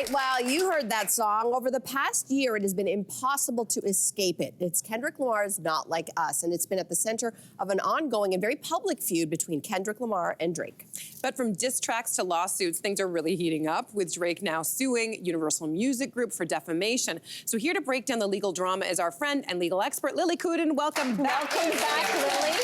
right, well, you heard that song. Over the past year, it has been impossible to escape it. It's Kendrick Lamar's Not Like Us, and it's been at the center of an ongoing and very public feud between Kendrick Lamar and Drake. But from diss tracks to lawsuits, things are really heating up, with Drake now suing Universal Music Group for defamation. So here to break down the legal drama is our friend and legal expert, Lily Coodin. Welcome back. Welcome back, Lily.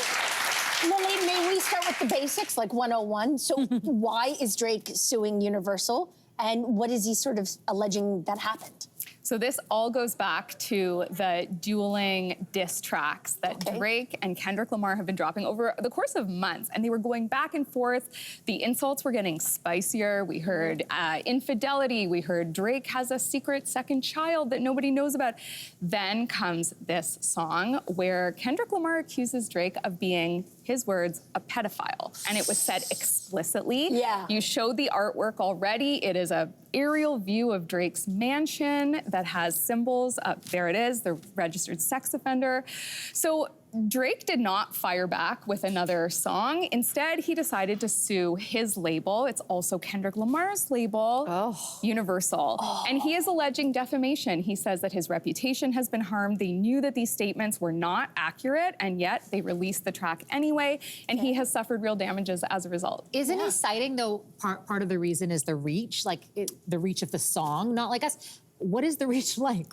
Lily, may we start with the basics, like 101? So why is Drake suing Universal? And what is he sort of alleging that happened? So this all goes back to the dueling diss tracks that Drake and Kendrick Lamar have been dropping over the course of months. And they were going back and forth. The insults were getting spicier. We heard infidelity. We heard Drake has a secret second child that nobody knows about. Then comes this song where Kendrick Lamar accuses Drake of being, his words, a pedophile. And it was said explicitly. Yeah. You showed the artwork already. It is a aerial view of Drake's mansion that has symbols. There it is, the registered sex offender. So Drake did not fire back with another song. Instead, he decided to sue his label. It's also Kendrick Lamar's label, Universal. And he is alleging defamation. He says that his reputation has been harmed. They knew that these statements were not accurate, and yet they released the track anyway, and he has suffered real damages as a result. Isn't he citing, though, part of the reason is the reach, the reach of the song, Not Like Us? What is the reach like?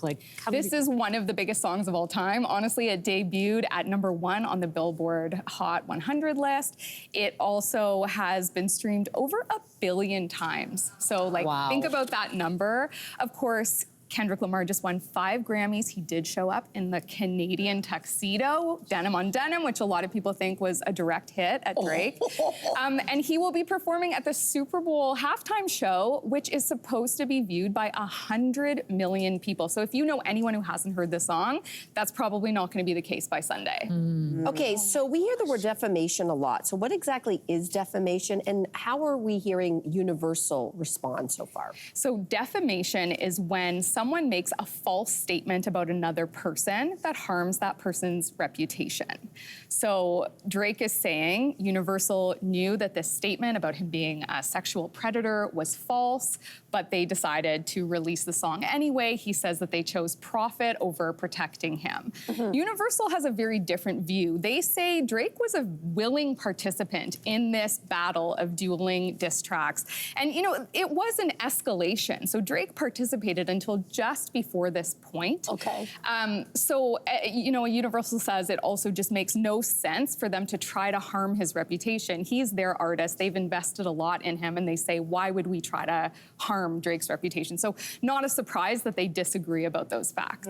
This is one of the biggest songs of all time. Honestly, it debuted at #1 on the Billboard Hot 100 list. It also has been streamed over 1 billion times. So think about that number. Of course, Kendrick Lamar just won 5 Grammys. He did show up in the Canadian tuxedo, denim on denim, which a lot of people think was a direct hit at Drake. And he will be performing at the Super Bowl halftime show, which is supposed to be viewed by 100 million people. So if you know anyone who hasn't heard this song, that's probably not going to be the case by Sunday. Okay, so we hear the word defamation a lot. So what exactly is defamation, and how are we hearing Universal respond so far? So defamation is when someone makes a false statement about another person that harms that person's reputation. So Drake is saying Universal knew that this statement about him being a sexual predator was false, but they decided to release the song anyway. He says that they chose profit over protecting him. Universal has a very different view. They say Drake was a willing participant in this battle of dueling diss tracks. And, you know, it was an escalation. So Drake participated until just before this point. You know, Universal says it also just makes no sense for them to try to harm his reputation. He's their artist. They've invested a lot in him, and they say, why would we try to harm Drake's reputation? So not a surprise that they disagree about those facts.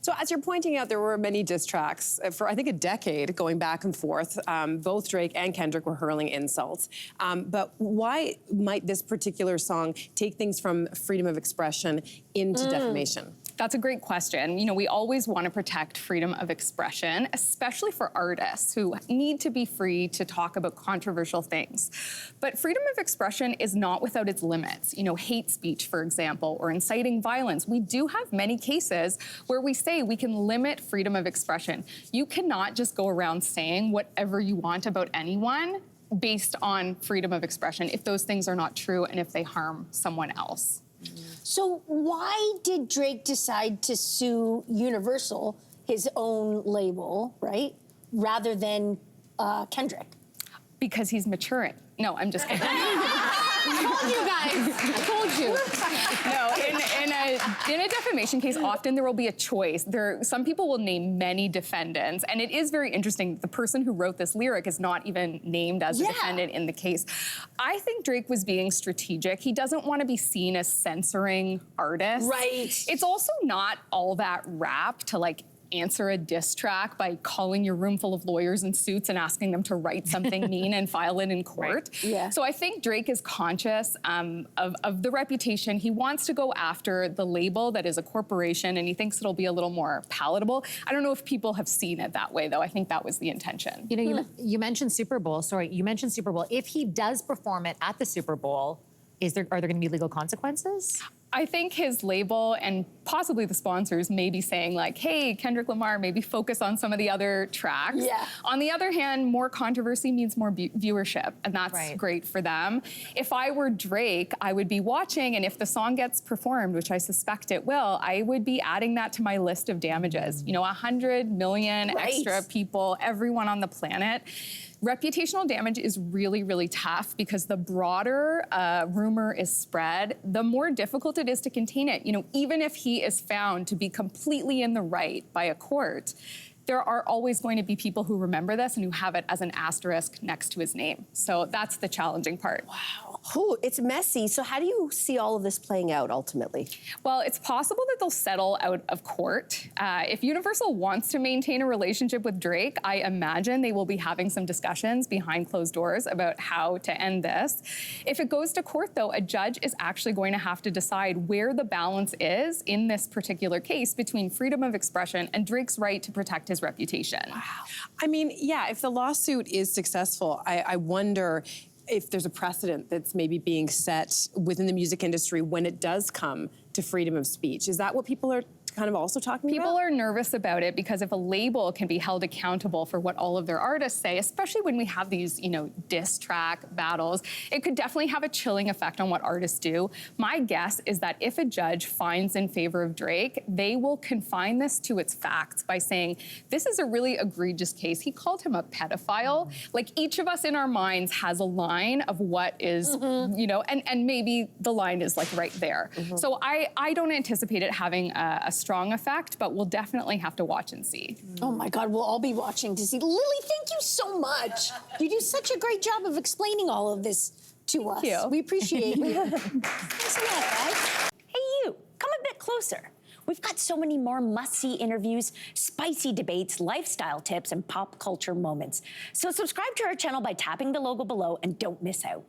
So as you're pointing out, there were many diss tracks for, I think, a decade going back and forth. Both Drake and Kendrick were hurling insults. But why might this particular song take things from freedom of expression into defamation? That's a great question. You know, we always want to protect freedom of expression, especially for artists who need to be free to talk about controversial things. But freedom of expression is not without its limits. You know, hate speech, for example, or inciting violence. We do have many cases where we say we can limit freedom of expression. You cannot just go around saying whatever you want about anyone based on freedom of expression if those things are not true and if they harm someone else. So why did Drake decide to sue Universal, his own label, right, rather than Kendrick? Because he's maturing. No, I'm just kidding. I told you guys. I told you. No, in a defamation case, often there will be a choice. Some people will name many defendants, and it is very interesting. The person who wrote this lyric is not even named as a defendant in the case. I think Drake was being strategic. He doesn't want to be seen as censoring artists. Right. It's also not all that rap to answer a diss track by calling your room full of lawyers in suits and asking them to write something mean and file it in court. So I think Drake is conscious of the reputation. He wants to go after the label that is a corporation, and he thinks it'll be a little more palatable. I don't know if people have seen it that way, though. I think that was the intention. You know, you mentioned Super Bowl. Sorry, you mentioned Super Bowl. If he does perform it at the Super Bowl, are there going to be legal consequences? I think his label and possibly the sponsors may be saying like, hey, Kendrick Lamar, maybe focus on some of the other tracks. Yeah. On the other hand, more controversy means more viewership, and that's great for them. If I were Drake, I would be watching, and if the song gets performed, which I suspect it will, I would be adding that to my list of damages. You know, 100 million extra people, everyone on the planet. Reputational damage is really, really tough because the broader rumor is spread, the more difficult it is to contain it. You know, even if he is found to be completely in the right by a court, there are always going to be people who remember this and who have it as an asterisk next to his name. So that's the challenging part. Wow. Ooh, it's messy. So how do you see all of this playing out ultimately? Well, it's possible that they'll settle out of court. If Universal wants to maintain a relationship with Drake, I imagine they will be having some discussions behind closed doors about how to end this. If it goes to court, though, a judge is actually going to have to decide where the balance is in this particular case between freedom of expression and Drake's right to protect his reputation. Wow. I mean, yeah, if the lawsuit is successful, I wonder if there's a precedent that's maybe being set within the music industry when it does come to freedom of speech. Is that what people are kind of also talking about? People are nervous about it because if a label can be held accountable for what all of their artists say, especially when we have these, you know, diss track battles, it could definitely have a chilling effect on what artists do. My guess is that if a judge finds in favor of Drake, they will confine this to its facts by saying, this is a really egregious case. He called him a pedophile. Like, each of us in our minds has a line of what is, you know, and maybe the line is like right there. So I don't anticipate it having a strong effect, but we'll definitely have to watch and see. Oh my God, we'll all be watching to see. Lily, thank you so much. You do such a great job of explaining all of this to us. you. We appreciate you. Thanks a lot, guys. Hey, you, come a bit closer. We've got so many more must-see interviews, spicy debates, lifestyle tips, and pop culture moments. So subscribe to our channel by tapping the logo below and don't miss out.